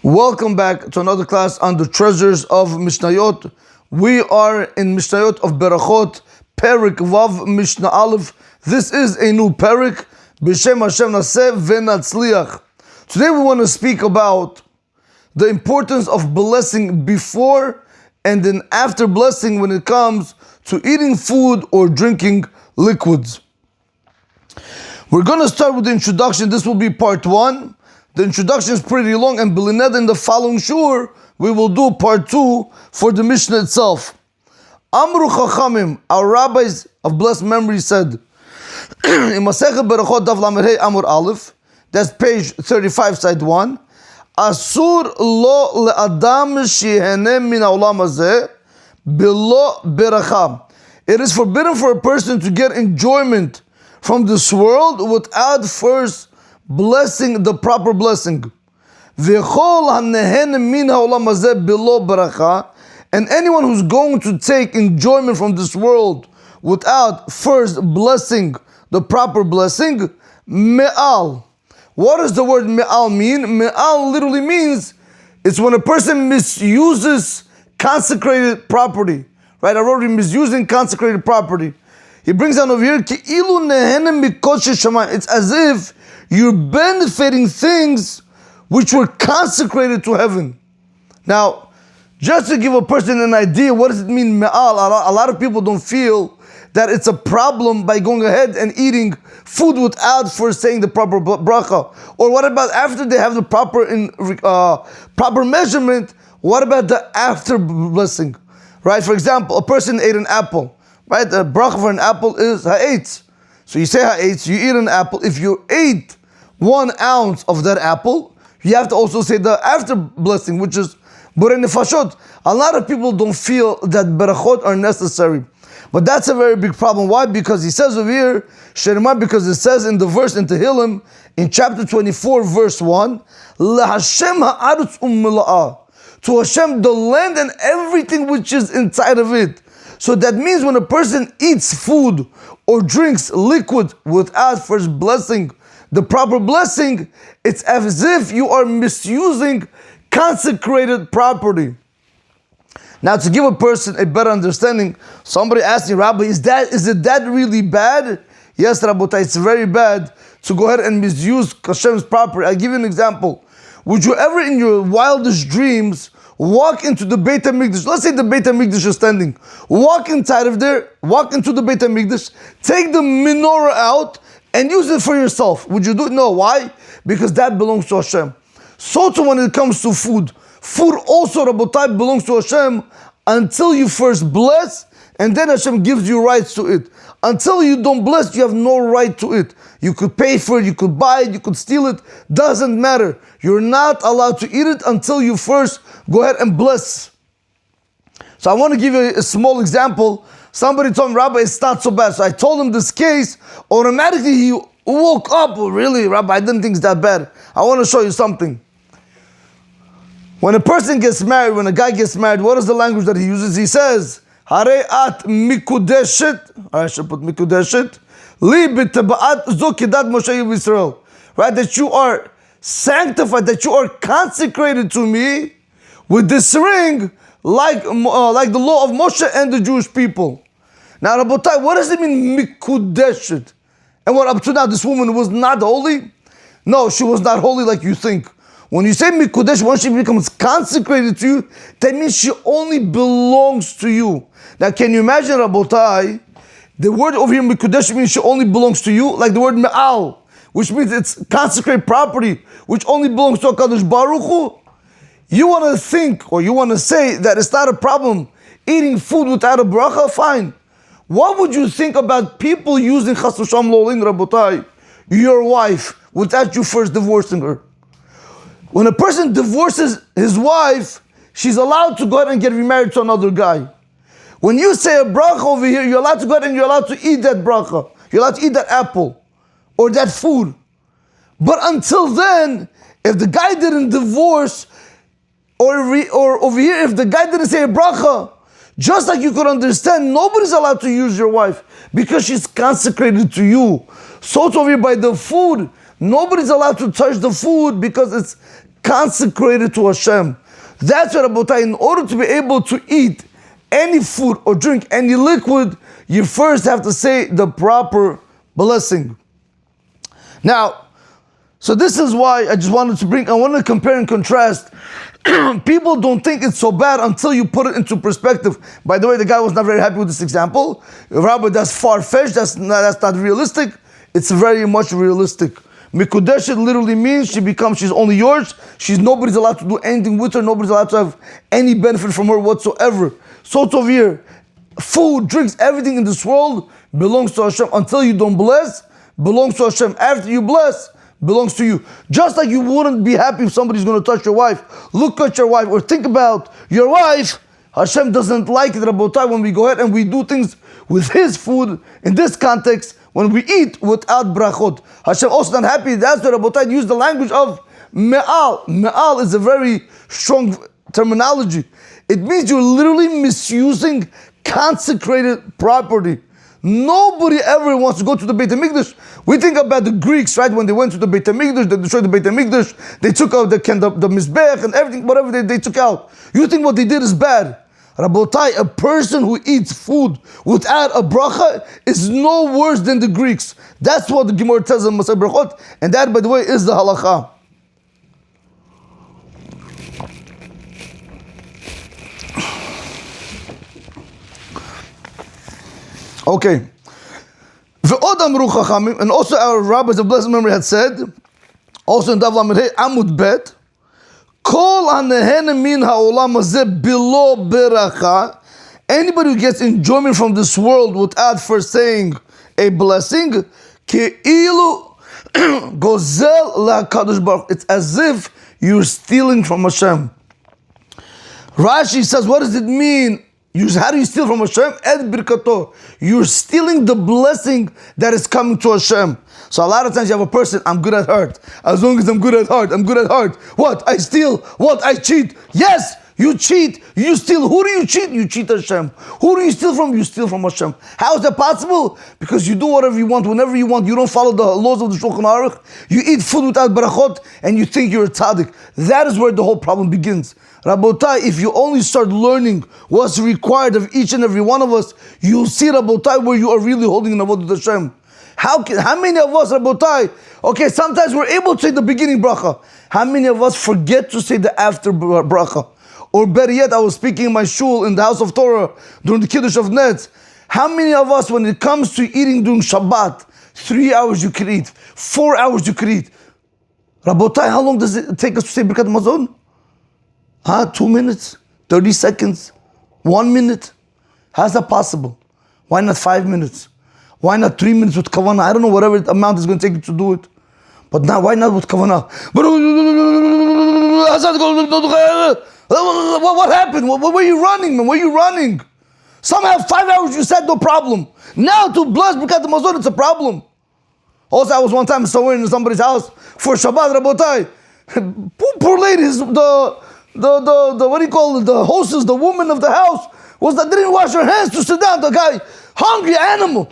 Welcome back to another class on the Treasures of Mishnayot. We are in Mishnayot of Berachot, Perek Vav Mishna Aleph. This is a new Perek, B'Shem Hashem Naseh V'Natzliach. Today we want to speak about the importance of blessing before and then after blessing when it comes to eating food or drinking liquids. We're going to start with the introduction. This will be part one. The introduction is pretty long, and Belined in the following shur, we will do part two for the Mishnah itself. Amru Chachamim, our rabbis of blessed memory said, in Masechet Berachot Daf Lamed Hey Amud Aleph, that's page 35, side 1, Asur lo le'adam shehene min ha'olam hazeh bilo beracha. It is forbidden for a person to get enjoyment from this world without first blessing the proper blessing. And anyone who's going to take enjoyment from this world without first blessing the proper blessing, me'al. What does the word me'al mean? Me'al literally means it's when a person misuses consecrated property. Right? I wrote misusing consecrated property. He brings down over here, it's as if you're benefiting things which were consecrated to heaven. Now, just to give a person an idea, what does it mean, me'al? A lot of people don't feel that it's a problem by going ahead and eating food without first saying the proper bracha. Or what about after they have the proper measurement, what about the after blessing? Right? For example, a person ate an apple. Right? The bracha for an apple is ha'etz. So you say ha'etz, you eat an apple. If you ate 1 ounce of that apple, you have to also say the after blessing, which is borei nefashot. A lot of people don't feel that berachot are necessary. But that's a very big problem. Why? Because he says over here, Sherima, because it says in the verse in Tehillim, in chapter 24, verse 1, LaHashem ha'aretz u'mila'ah. To Hashem, the land and everything which is inside of it. So that means when a person eats food or drinks liquid without first blessing the proper blessing, it's as if you are misusing consecrated property. Now, to give a person a better understanding, somebody asked me, Rabbi, is it that really bad? Yes, Rabotai, it's very bad to go ahead and misuse Hashem's property. I'll give you an example. Would you ever in your wildest dreams walk into the Beit HaMikdash? Let's say the Beit HaMikdash is standing. Walk inside of there, walk into the Beit HaMikdash, take the menorah out, and use it for yourself. Would you do it? No. Why? Because that belongs to Hashem. So too when it comes to food. Food also, Rabotai, belongs to Hashem until you first bless, and then Hashem gives you rights to it. Until you don't bless, you have no right to it. You could pay for it, you could buy it, you could steal it. Doesn't matter. You're not allowed to eat it until you first go ahead and bless. So I want to give you a small example. Somebody told me, Rabbi, it's not so bad. So I told him this case. Automatically he woke up. Oh, really, Rabbi, I didn't think it's that bad. I want to show you something. When a person gets married, when a guy gets married, what is the language that he uses? He says, Hare at mikudeshet. I should put mikudeshet. Li b'taba'at zo kedat Moshe Yisrael. Right? That you are sanctified, that you are consecrated to me with this ring, like the law of Moshe and the Jewish people. Now, Rabotai, what does it mean, mikudeshet? And what up to now, this woman was not holy? No, she was not holy like you think. When you say mikudesh, once she becomes consecrated to you, that means she only belongs to you. Now, can you imagine, Rabotai, the word over here, mikudesh, means she only belongs to you, like the word me'al, which means it's consecrated property, which only belongs to HaKadosh Baruch Hu. You want to think, or you want to say that it's not a problem eating food without a bracha? Fine. What would you think about people using chas v'shalom lolin, Rabotai, your wife, without you first divorcing her? When a person divorces his wife, she's allowed to go ahead and get remarried to another guy. When you say a bracha over here, you're allowed to go ahead and you're allowed to eat that bracha. You're allowed to eat that apple or that food. But until then, if the guy didn't divorce, or over here, if the guy didn't say a bracha, just like you could understand, nobody's allowed to use your wife because she's consecrated to you. So it's over here by the food. Nobody's allowed to touch the food because it's consecrated to Hashem. That's what Rabotai, in order to be able to eat any food or drink any liquid, you first have to say the proper blessing. Now, so this is why I want to compare and contrast. People don't think it's so bad until you put it into perspective. By the way, the guy was not very happy with this example. Rabbi, that's far-fetched, that's not realistic. It's very much realistic. Mikudeshet literally means she's only yours. Nobody's allowed to do anything with her. Nobody's allowed to have any benefit from her whatsoever. So it's over here. Food, drinks, everything in this world belongs to Hashem. Until you don't bless, belongs to Hashem. After you bless, belongs to you. Just like you wouldn't be happy if somebody's going to touch your wife. Look at your wife or think about your wife. Hashem doesn't like it, Rabotai, when we go ahead and we do things with His food. In this context, when we eat without brachot, Hashem also not happy. That's why Rabotai used the language of me'al. Me'al is a very strong terminology. It means you're literally misusing consecrated property. Nobody ever wants to go to the Beit HaMikdash. We think about the Greeks, right? When they went to the Beit HaMikdash, they destroyed the Beit HaMikdash, they took out the Mizbech and everything, whatever they took out. You think what they did is bad. Rabotai, a person who eats food without a bracha is no worse than the Greeks. That's what the Gemara tells in Masay Brachot, and that, by the way, is the halakha. Okay. And also our rabbis of blessed memory had said, also in Dav Lamed Hey Amud Bet, Kol hanehen min ha'olam hazeh bilo beracha. Anybody who gets enjoyment from this world without first saying a blessing, ke'ilu gozel la'kadosh baruch. It's as if you're stealing from Hashem. Rashi says, what does it mean? How do you steal from Hashem? Ed birkato. You're stealing the blessing that is coming to Hashem. So a lot of times you have a person, I'm good at heart. As long as I'm good at heart, I'm good at heart. What? I steal. What? I cheat. Yes, you cheat. You steal. Who do you cheat? You cheat Hashem. Who do you steal from? You steal from Hashem. How is that possible? Because you do whatever you want, whenever you want. You don't follow the laws of the Shulchan Aruch. You eat food without barachot, and you think you're a tzaddik. That is where the whole problem begins. Rabotai, if you only start learning what's required of each and every one of us, you'll see, Rabotai, where you are really holding an avodah to Hashem. How many of us, Rabotai, okay, sometimes we're able to say the beginning bracha. How many of us forget to say the after bracha? Or better yet, I was speaking in my shul in the house of Torah during the Kiddush of Netz. How many of us, when it comes to eating during Shabbat, 3 hours you could eat, 4 hours you could eat. Rabotai, how long does it take us to say Birkat Hamazon? 2 minutes? 30 seconds? 1 minute? How's that possible? Why not 5 minutes? Why not 3 minutes with kavanah? I don't know whatever amount is going to take you to do it. But now, why not with kavanah? What happened? Where were you running, man? Where are you running? Somehow 5 hours you said no problem. Now to bless Birkat Hamazon, it's a problem. Also, I was one time somewhere in somebody's house for Shabbat, Rabotai. Poor ladies, the what do you call it? The hostess, the woman of the house, didn't wash her hands to sit down. The guy, hungry animal.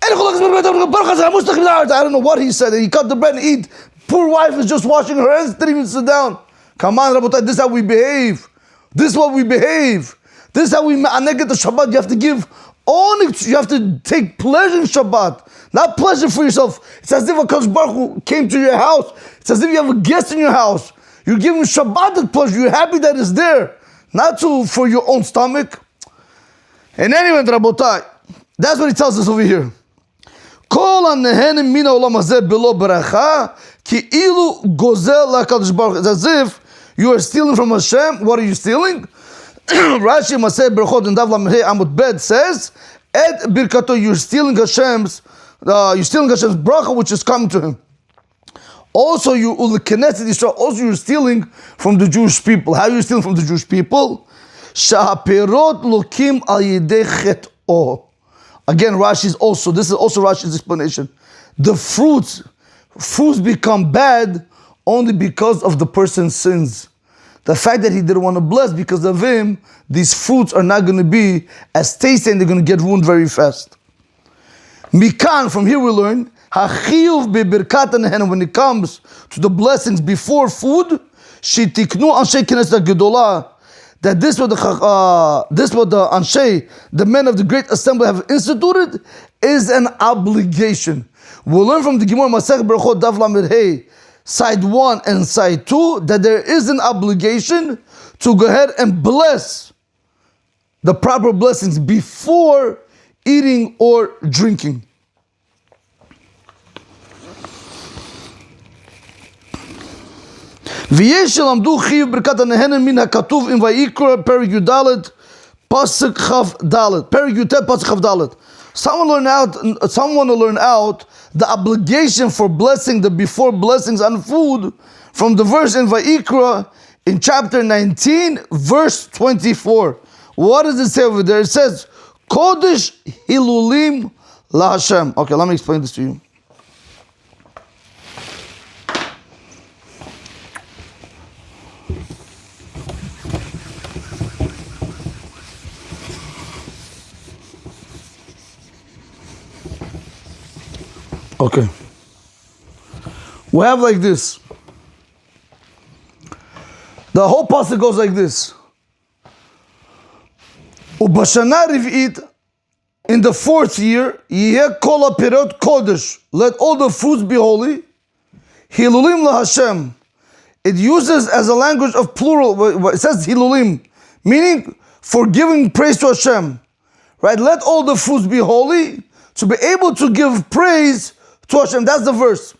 I don't know what he said. He cut the bread and eat. Poor wife is just washing her hands, didn't even sit down. Come on, Rabotai, this is how we behave. This is what we behave. This is how we get the Shabbat. You have to give onyx. You have to take pleasure in Shabbat. Not pleasure for yourself. It's as if a Kadosh Baruch Hu came to your house. It's as if you have a guest in your house. You're giving Shabbat that pleasure. You're happy that it's there. Not for your own stomach. And anyway, Rabotai, that's what he tells us over here. Kol hanehenim min ha'olam hazeh bilo beracha ki'ilu gozel la'kadosh baruch. It's as if you are stealing from Hashem. What are you stealing? Rashi Maseh Berachot in Dav Lamed Hey Amud Bet says, "Et birkato." You're stealing Hashem's bracha, which is coming to him. Also, you ulkeneset Yisrael. Also, you're stealing from the Jewish people. How are you stealing from the Jewish people? Sha'aperot lokim al yedei chet'o. Again, this is also Rashi's explanation. The fruits become bad only because of the person's sins. The fact that he didn't want to bless, because of him, these fruits are not going to be as tasty and they're going to get ruined very fast. Mikan, from here we learn, Hachiyuv be'birkat hanehen, when it comes to the blessings before food, Shetiknu Anshe Knesset Gedolah, that this what the Anshe, the men of the great assembly, have instituted, is an obligation. We'll learn from the Gemara Masech Berachot Daf Lamed Hey, side 1 and side 2, that there is an obligation to go ahead and bless the proper blessings before eating or drinking. ויש שלמדו חיוב ברכת הנהנה מן הכתוב עם ויקרא פרק י"ד פסוק כ"ד, פרק י"ט פסוק כ"ד. Someone will learn out the obligation for blessing, the before blessings on food, from the verse in Vayikra in chapter 19, verse 24. What does it say over there? It says, Kodesh Hilulim La Hashem. Okay, let me explain this to you. Okay. We have like this. The whole passage goes like this. Ubashana Riv'it, in the 4th year, Yeh kol ha'pirot kodesh, let all the fruits be holy. Hilulim la Hashem. It uses as a language of plural. It says hilulim, meaning for giving praise to Hashem. Right? Let all the fruits be holy, to be able to give praise to Hashem. That's the verse.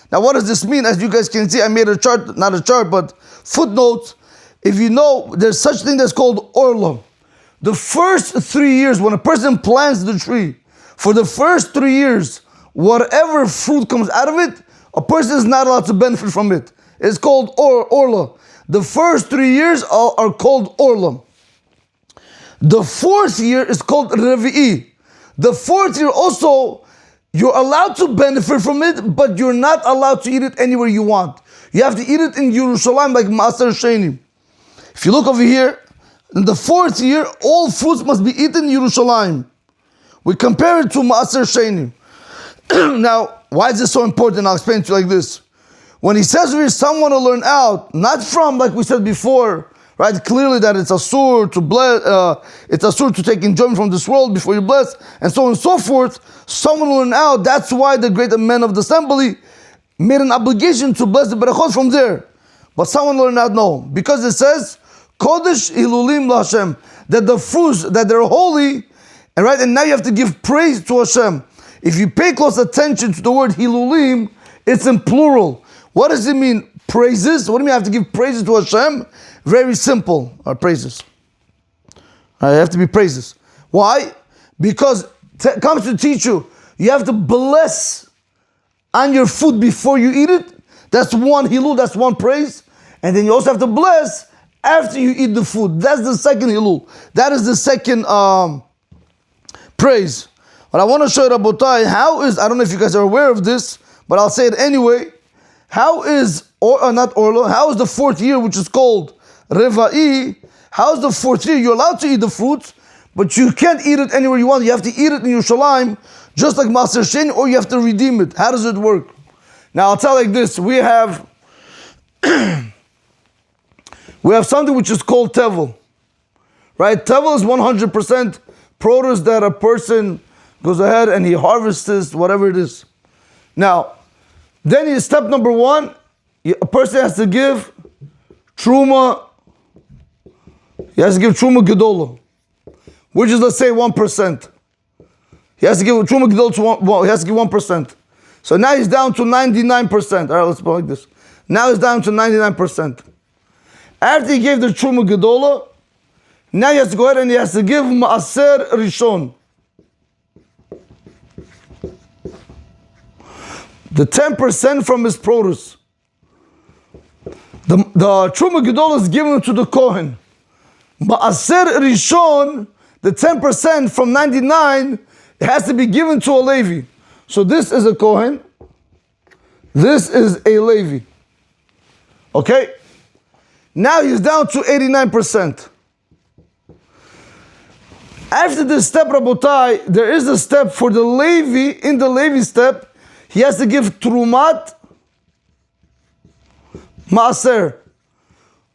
Now, what does this mean? As you guys can see, I made a chart, not a chart, but footnotes. If you know, there's such thing that's called orla. The first 3 years, when a person plants the tree, for the first 3 years, whatever fruit comes out of it, a person is not allowed to benefit from it. It's called orla. The first 3 years are called orla. The 4th year is called revi'i. The 4th year also, you're allowed to benefit from it, but you're not allowed to eat it anywhere you want. You have to eat it in Yerushalayim like Maaser Sheni. If you look over here, in the 4th year, all fruits must be eaten in Yerushalayim. We compare it to Maaser Sheni. Now, why is this so important? I'll explain to you like this. When he says here, someone will learn out, not from, like we said before, right? Clearly that it's asur to bless, it's asur to take enjoyment from this world before you bless, and so on and so forth. Someone will learn out. That's why the great men of the assembly made an obligation to bless the berachot from there. But someone will learn out, no, because it says Kodesh Hilulim La Hashem, that the fruits that they're holy, and right, and now you have to give praise to Hashem. If you pay close attention to the word Hilulim, it's in plural. What does it mean? Praises. What do you mean I have to give praises to Hashem? Very simple. Praises. It have to be praises. Why? Because it comes to teach you, you have to bless on your food before you eat it. That's one hilul, that's one praise. And then you also have to bless after you eat the food. That's the second hilul. That is the second praise. But I want to show you, Rabotai, how is, I don't know if you guys are aware of this, but I'll say it anyway. How is, not Orlo, how is the 4th year, which is called Reva'i, how is the 4th year? You're allowed to eat the fruits, but you can't eat it anywhere you want. You have to eat it in Yerushalayim, just like Maaser Sheni, or you have to redeem it. How does it work? Now I'll tell like this. We have something which is called tevel. Right? Tevel is 100% produce that a person goes ahead and he harvests, whatever it is. Now, then step number 1, a person has to give truma. He has to give truma gedola, which is, let's say, 1%. He has to give truma gedola to he has to give 1%. So now he's down to 99%. All right, let's put it like this. Now he's down to 99%. After he gave the truma gedola, now he has to go ahead and he has to give maaser rishon. The 10% from his produce. The truma gedola is given to the kohen. Maaser rishon, the 10% from 99, it has to be given to a Levi. So this is a kohen. This is a Levi. Okay? Now he's down to 89%. After this step, Rabotai, there is a step for the Levi. In the Levi step, he has to give Trumat Maaser.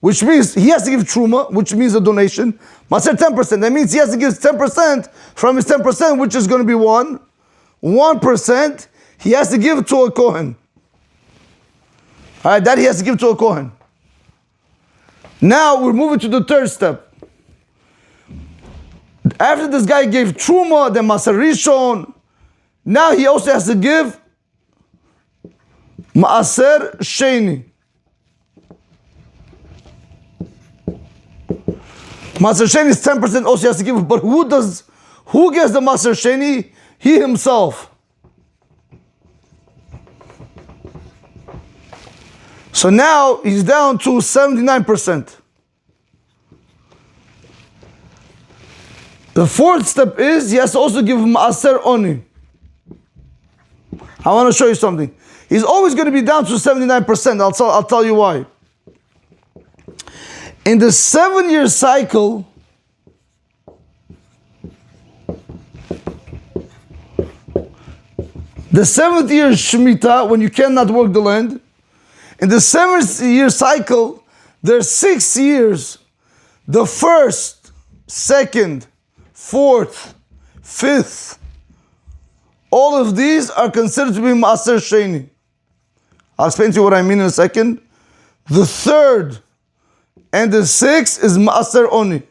which means he has to give truma, which means a donation. Maser 10%. That means he has to give 10% from his 10%, which is going to be 1%. He has to give to a kohen. All right, that he has to give to a kohen. Now we're moving to the third step. After this guy gave truma, then maser rishon, now he also has to give maaser sheni. Maaser sheni is 10% also he has to give, but who gets the maaser sheni? He himself. So now he's down to 79%. The fourth step is he has to also give maaser oni. I want to show you something. He's always going to be down to 79%. I'll tell you why. In the 7-year cycle, the 7th year is Shemitah, when you cannot work the land. In the 7th-year cycle, there's 6 years. The 1st, 2nd, 4th, 5th, all of these are considered to be Maaser Sheni. I'll explain to you what I mean in a second. The 3rd and the 6th is Maaser Oni.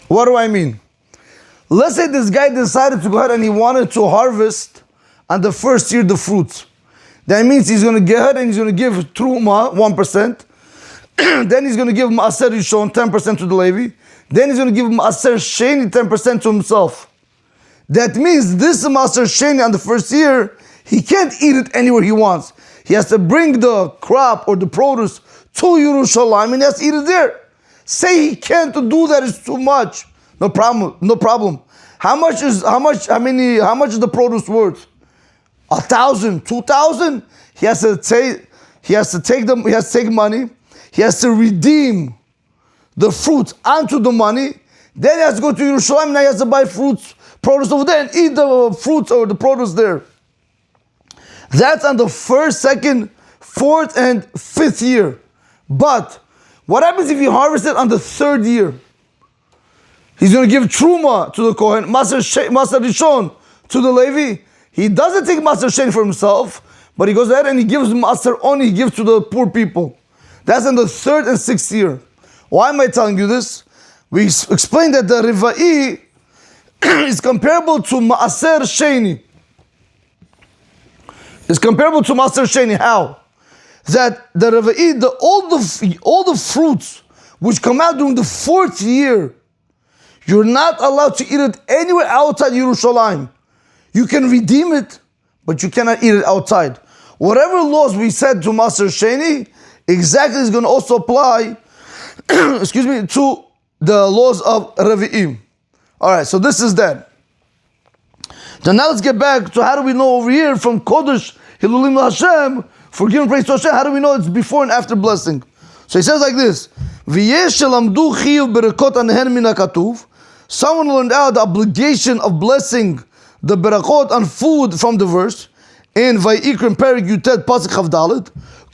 What do I mean? Let's say this guy decided to go ahead and he wanted to harvest on the 1st year the fruits. That means he's going to go ahead and he's going to give Truma 1%. Then he's going to give Maaser Rishon 10% to the Levi. Then he's going to give Maaser Sheni 10% to himself. That means this Maaser Sheni on the 1st year, he can't eat it anywhere he wants. He has to bring the crop or the produce to Yerushalayim and he has to eat it there. Say he can't do that, it's too much. No problem. How much is the produce worth? 1,000, 2,000? He has to take money. He has to redeem the fruits onto the money. Then he has to go to Yerushalayim. Now he has to buy produce over there and eat the fruits or the produce there. That's on the 1st, 2nd, 4th, and 5th year. But what happens if he harvests it on the 3rd year? He's going to give truma to the kohen, maaser rishon to the Levi. He doesn't take maaser sheni for himself, but he goes ahead and he gives maaser oni, he gives to the poor people. That's in the 3rd and 6th year. Why am I telling you this? We explained that the Riva'i is comparable to maaser sheni. It's comparable to maaser sheni. How? That the Riva'i, all the fruits which come out during the 4th year, you're not allowed to eat it anywhere outside Yerushalayim. You can redeem it, but you cannot eat it outside. Whatever laws we said to Maaser Sheni, exactly is going to also apply, to the laws of Revi'im. All right, so this is that. Then now let's get back to how do we know over here from Kodesh Hilulim Hashem, for giving praise to Hashem, how do we know it's before and after blessing? So he says like this: someone learned out the obligation of blessing the berakot on food from the verse in Vayikra Perek Yutet Pasuk Chavdalet.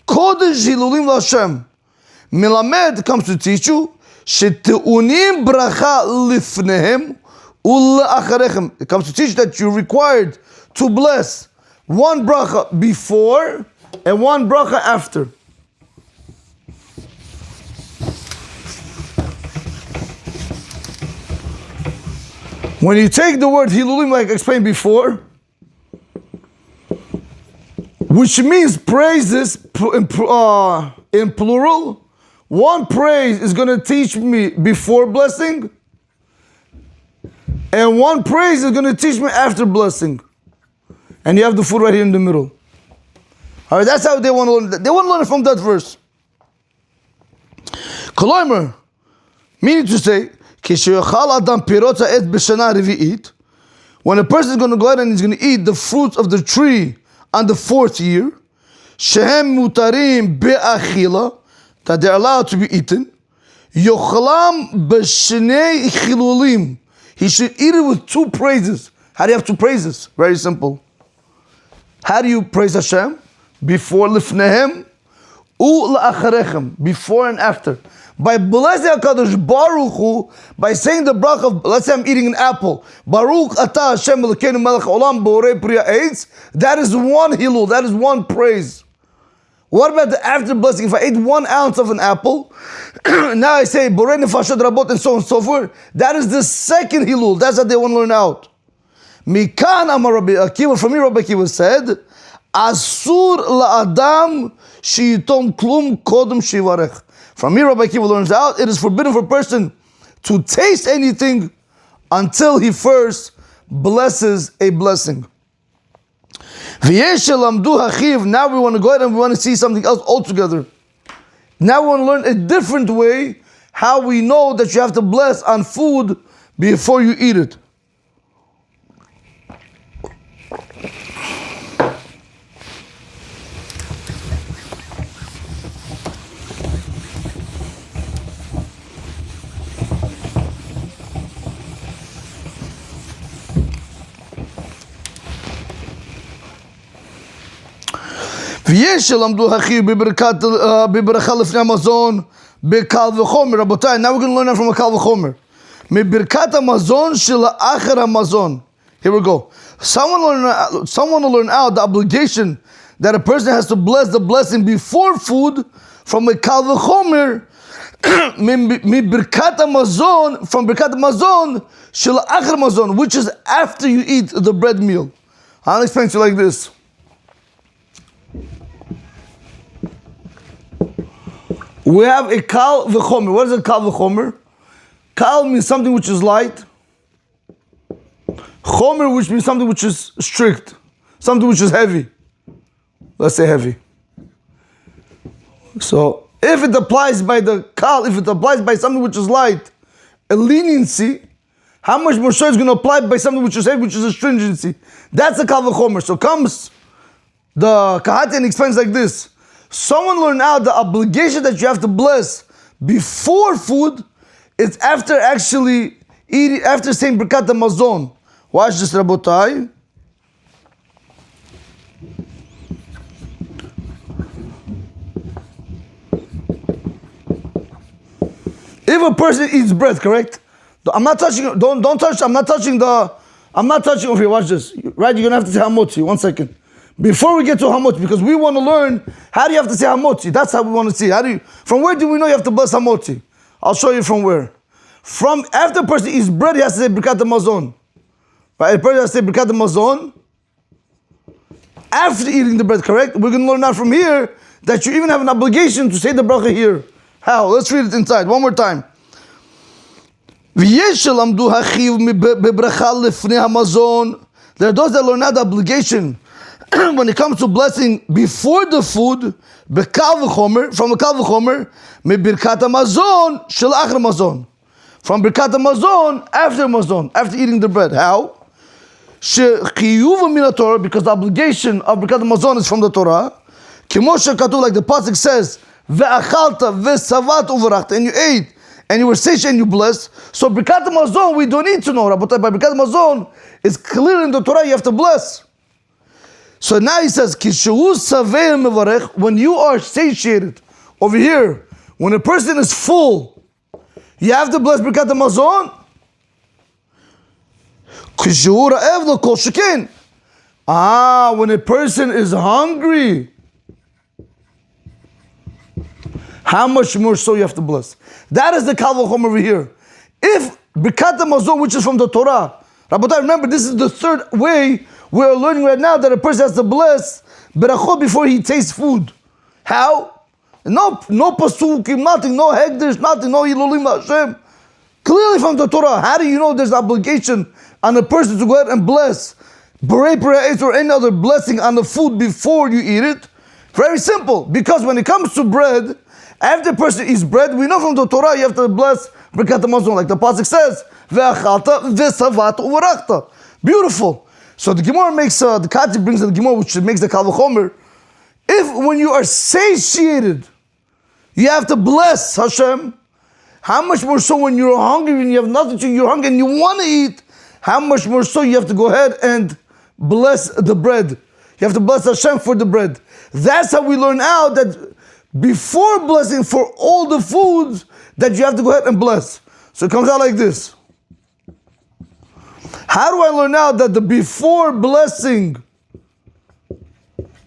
Kodesh Hilulim Hashem. Milamed comes to teach you Sheteunim bracha lifnehem ul'acharechem. It comes to teach that you're required to bless one bracha before and one bracha after. When you take the word hilulim, like I explained before, which means praises in plural, one praise is going to teach me before blessing, and one praise is going to teach me after blessing. And you have the food right here in the middle. All right, that's how they want to learn it. They want to learn it from that verse. Koloimer, meaning to say, when a person is going to go ahead and he's going to eat the fruits of the tree on the 4th year, shehem mutarim be'achila, that they're allowed to be eaten, yochlam b'shnei chilulim, he should eat it with 2 praises. How do you have 2 praises? Very simple. How do you praise Hashem? before lifnehem, la'acharechem, before and after. By blessing HaKadosh Baruch Hu, by saying the bracha of, let's say I'm eating an apple, Baruch Ata Hashem Elokeinu Melech Olam Borei Pri Ha'etz, that is one hilul, that is one praise. What about the after blessing? If I ate 1 ounce of an apple, now I say Borei Nefashot Rabot and so on and so forth, that is the second hilul, that's what they want to learn out. Mikan Amar Rabbi Akiva, from me Rabbi Akiva said, Asur la'adam shiyitom klum kodem shivarech. From here, Rabbi Akiva learns out, it is forbidden for a person to taste anything until he first blesses a blessing. Now we want to go ahead and we want to see something else altogether. Now we want to learn a different way how we know that you have to bless on food before you eat it. ויש שלמדו הכי בברכה לפני המזון בקל וחומר. רבותיי, now we're going to learn that from a קל וחומר. מברכת המזון שלאחר המזון. Here we go. Someone will learn out the obligation that a person has to bless the blessing before food from a קל וחומר. מברכת המזון, from ברכת המזון שלאחר המזון, which is after you eat the bread meal. I'll explain to you like this. We have a kal v'chomer. What is a kal v'chomer? Kal means something which is light. Chomer, which means something which is strict. Something which is heavy. Let's say heavy. So, if it applies by the kal, if it applies by something which is light, a leniency, how much more so is going to apply by something which is heavy, which is a stringency? That's a kal v'chomer. So comes the Kahati and explains like this. Someone learned out the obligation that you have to bless before food is after actually eating, after saying Birkat HaMazon. Watch this, Rabotai. If a person eats bread, correct? I'm not touching, don't touch, I'm not touching over here, watch this. Right, you're gonna have to say Hamotzi, 1 second. Before we get to Hamotzi, because we want to learn, how do you have to say Hamotzi? That's how we want to see. From where do we know you have to bless Hamotzi? I'll show you from where. From after a person eats bread, he has to say Birkat HaMazon. Right? A person has to say Birkat HaMazon after eating the bread, correct? We're going to learn now from here that you even have an obligation to say the bracha here. How? Let's read it inside. One more time. There are those that learn out the obligation when it comes to blessing before the food, bekal v'chomer, from bekal v'chomer, mebirkat hamazon shel achar mazon, from birkat hamazon after eating the bread. How? Shechiyuv min Torah, because the obligation of birkat hamazon is from the Torah. Kimo shekatuv, like the pasuk says, ve'achalta ve'savat uvarachta, and you ate and you were satiated and you blessed. So birkat hamazon we don't need to know, but by birkat hamazon it's clear in the Torah you have to bless. So now he says, when you are satiated, over here, when a person is full, you have to bless Birkat HaMazon. When a person is hungry, how much more so you have to bless? That is the Kal V'Chomer over here. If Birkat HaMazon, which is from the Torah, Rabotai, remember this is the third way we're learning right now that a person has to bless berachot before he tastes food. How? No pasukim, nothing, no hegdish, nothing, no hilulim Hashem. Clearly from the Torah. How do you know there's an obligation on a person to go ahead and bless Borei Pri Ha'etz or any other blessing on the food before you eat it? Very simple. Because when it comes to bread, after a person eats bread, we know from the Torah you have to bless Birkat HaMazon, like the pasuk says, ve'achalta ve'savat uvarachta. Beautiful. So the Gemara makes, the Kati brings the Gemara, which makes the Kal V'Chomer. If when you are satiated, you have to bless Hashem, how much more so when you're hungry and you have nothing to eat, you're hungry and you want to eat, how much more so you have to go ahead and bless the bread. you have to bless Hashem for the bread. That's how we learn out that before blessing for all the foods, that you have to go ahead and bless. So it comes out like this. How do I learn out that the before blessing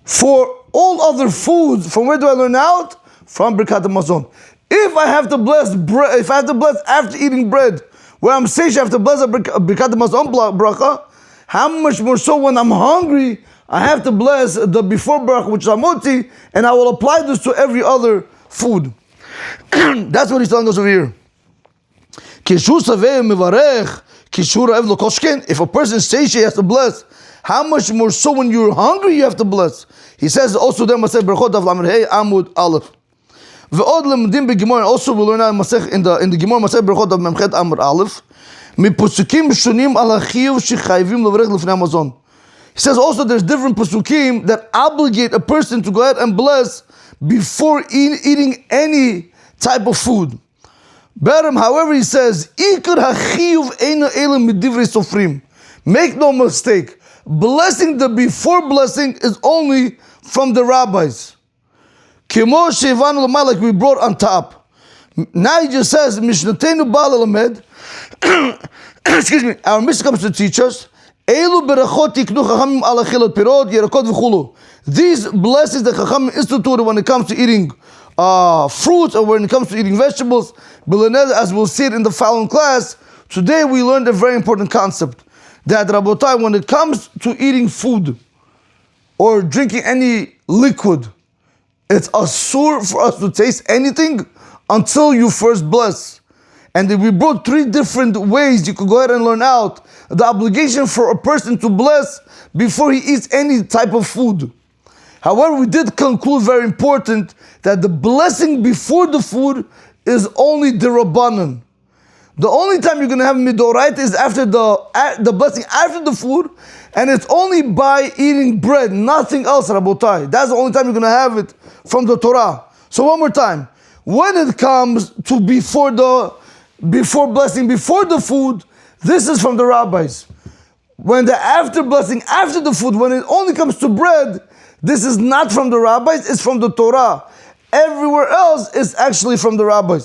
for all other foods, from where do I learn out? From Birkat HaMazon. If I have to bless bread, if I have to bless after eating bread, where I'm saying I have to bless a Birkat HaMazon bracha, how much more so when I'm hungry, I have to bless the before bracha, which is Hamotzi, and I will apply this to every other food. That's what he's telling us over here. If a person says he has to bless, how much more so when you're hungry you have to bless? He says also there Masech Berachot Daf Lamed Hey Amud Aleph. Ve'od lemdim beGemara, also we learn out in the Gemara Masech Berachot Daf Memchet Amud Aleph. Mipusukim shunim al hachiyuv shechayvim levarech lefnei Hamazon. He says also there's different pasukim that obligate a person to go ahead and bless before eating any type of food. However, he says, make no mistake, blessing the before blessing is only from the rabbis. Like we brought on top. Now he just says, excuse me, our Mishnah comes to teach us, these blessings that Chacham instituted when it comes to eating fruits or when it comes to eating vegetables, as we'll see it in the following class, today we learned a very important concept, that Rabotai, when it comes to eating food or drinking any liquid, it's asur for us to taste anything until you first bless. And we brought 3 different ways you could go ahead and learn out the obligation for a person to bless before he eats any type of food. However, we did conclude very important that the blessing before the food is only the Rabbanan. The only time you're going to have midoraita is after the blessing after the food, and it's only by eating bread, nothing else, Rabotai. That's the only time you're going to have it from the Torah. So one more time, when it comes to before blessing before the food, this is from the rabbis. When the after blessing after the food, when it only comes to bread, this is not from the rabbis, it's from the Torah. Everywhere else is actually from the rabbis.